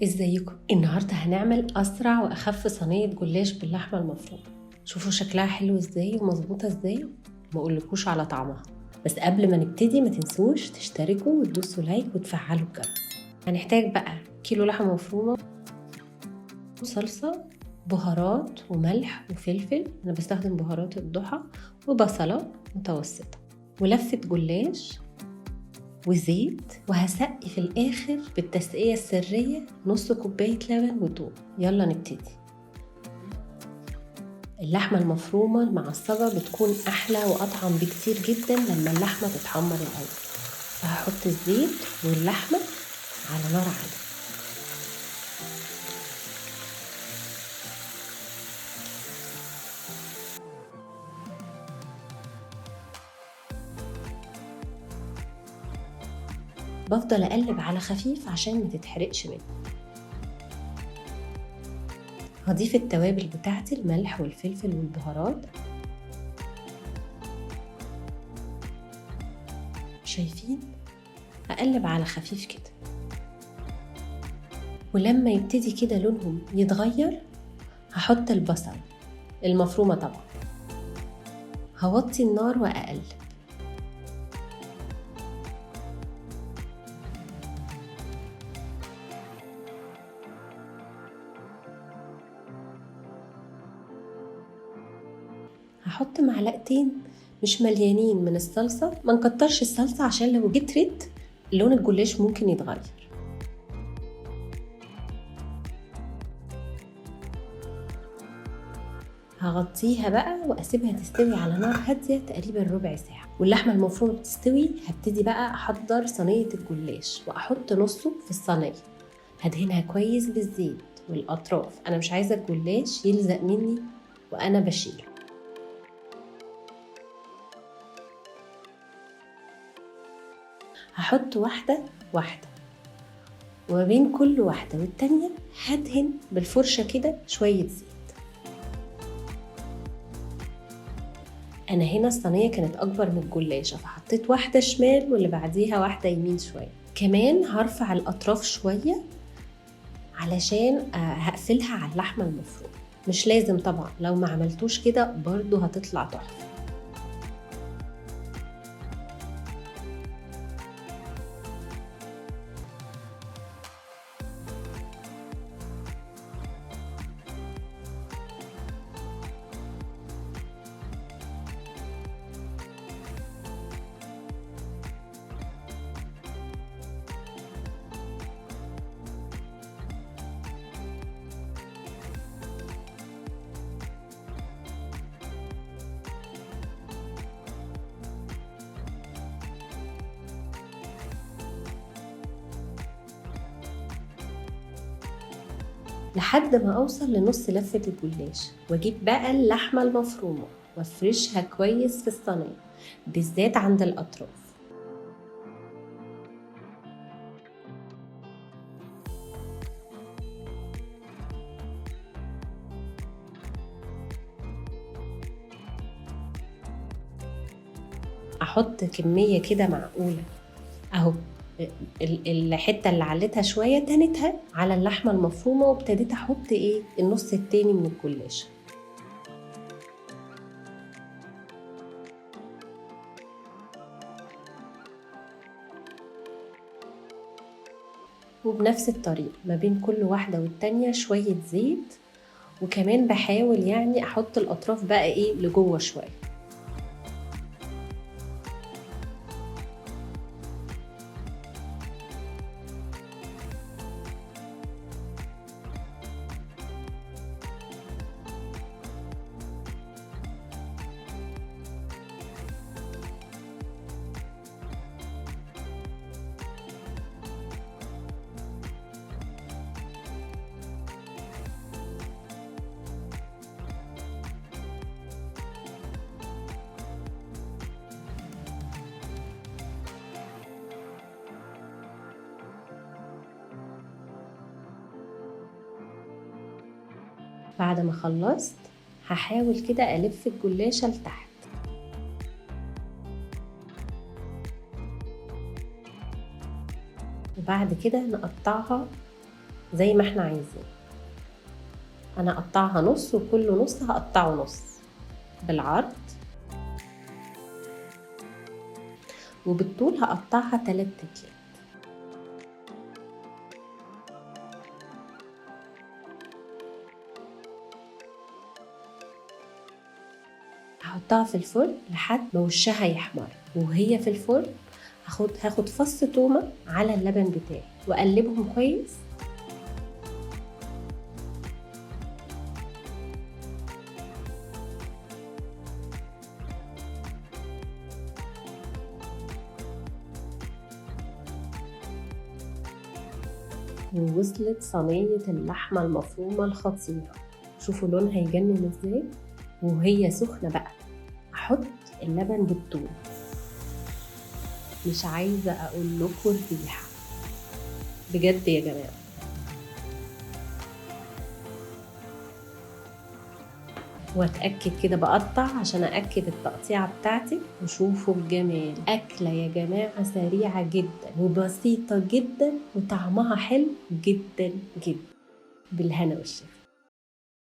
ازيكم؟ النهارده هنعمل اسرع واخف صينيه جلاش باللحمه المفرومه. شوفوا شكلها حلو ازاي ومظبوطه ازاي، ما اقولكوش على طعمها. بس قبل ما نبتدي ما تنسوش تشتركوا وتدوسوا لايك وتفعلوا الجرس. هنحتاج بقى كيلو لحمه مفرومه، صلصه، بهارات وملح وفلفل، انا بستخدم بهارات الضحى، وبصله متوسطه، ولفه جلاش وزيت، وهسقي في الآخر بالتسقية السرية نص كوباية لبن وتوم. يلا نبتدي. اللحمة المفرومة المعصجة بتكون أحلى وأطعم بكتير جدا لما اللحمة تتحمر الأول. فهحط الزيت واللحمة على نار عالية. بفضل أقلب على خفيف عشان ما تتحرقش مني. هضيف التوابل بتاعتي، الملح والفلفل والبهارات. شايفين؟ هقلب على خفيف كده، ولما يبتدي كده لونهم يتغير هحط البصل المفرومة طبعا. هوطي النار وأقلب. هحط معلقتين مش مليانين من الصلصة، ما نكترش الصلصة عشان لو كترت لون الجلاش ممكن يتغير. هغطيها بقى واسيبها تستوي على نار هادية تقريبا ربع ساعة. واللحمة المفرومة بتستوي هبتدي بقى احضر صينية الجلاش، واحط نصه في الصينية، هدهنها كويس بالزيت والاطراف. انا مش عايزة الجلاش يلزق مني وانا بشيله. هحط واحدة واحدة، وما بين كل واحدة والتانية هدهن بالفرشة كده شوية زيت. أنا هنا الصينية كانت أكبر من الجلاشة، فحطيت واحدة شمال واللي بعديها واحدة يمين شوية. كمان هرفع الأطراف شوية علشان هقفلها على اللحمة المفرومة. مش لازم طبعا، لو ما عملتوش كده برضو هتطلع تحفة. لحد ما أوصل لنص لفة الجلاش، وأجيب بقى اللحمة المفرومة وافرشها كويس في الصينية، بالذات عند الأطراف. أحط كمية كده معقولة أهو. الحتة اللي علتها شوية تانتها على اللحمة المفرومة، وابتديت أحط النص التاني من الجلاش. وبنفس الطريقة ما بين كل واحدة والتانية شوية زيت، وكمان بحاول أحط الأطراف بقى لجوه شوية. بعد ما خلصت هحاول كده ألف الجلاشة لتحت، وبعد كده نقطعها زي ما احنا عايزين. انا هقطعها نص، وكل نص هقطعه نص بالعرض، وبالطول هقطعها 3 تلات. هحطها في الفرن لحد ما وشها يحمر، وهي في الفرن هاخد فص تومة على اللبن بتاعي واقلبهم كويس. ووصلت صينية اللحمة المفرومة الخطيرة. شوفوا لونها يجنن ازاي وهي سخنة بقى. احط اللبن بالثوم، مش عايزة اقول لكم الريحة بجد يا جماعة. واتأكد كده بقطع عشان أأكد التقطيعة بتاعتي. وشوفوا الجمال، أكلة يا جماعة سريعة جدا وبسيطة جدا وطعمها حلو جدا جدا. بالهنا والشفا.